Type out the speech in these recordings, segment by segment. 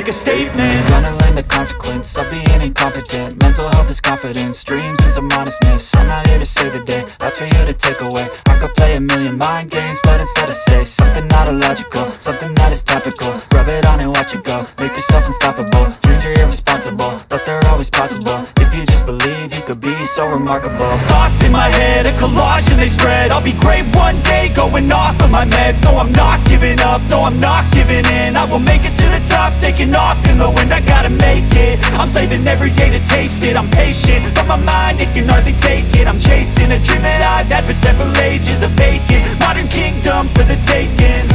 make a statement. Gonna learn the consequence of being incompetent. Mental health is confidence, dreams and some honestness. I'm not here to save the day, that's for you to take away. I could play a million mind games, but instead I say something not illogical, something that is topical. Rub it on and watch it go, make yourself unstoppable. Dreams are irresponsible, but they're always possible. If you just believe, you could be so remarkable. Thoughts in my head, a collage and they spread. I'll be great one day, going off of my meds. No, I'm not giving up, no, I'm not giving in. I will make it to the top, taking off in the wind. I gotta make it, I'm saving every day to taste it. I'm patient, but my mind, it can hardly take it. I'm chasing a dream that I've had for several ages. A vacant, modern kingdom for the taking.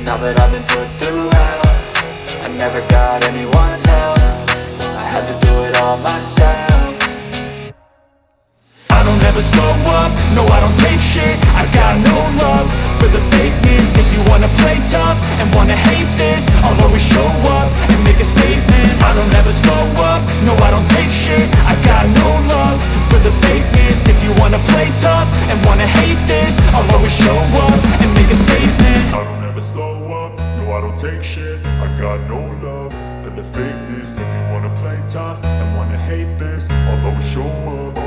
Now that I've been put through hell, I never got anyone's help. I had to do it all myself. I don't ever slow up, no I don't take shit. I got no love for the fakeness. If you wanna play tough and wanna hate this, I'll always show up and make a statement. I don't ever slow up, no I don't take shit. I got no love for the fakeness. If you wanna play tough and wanna hate this, I'll always show up and make a statement. I don't ever slow up, no I don't take shit. I got no love for the fakeness. If you wanna play tough and wanna hate this, I'll always show up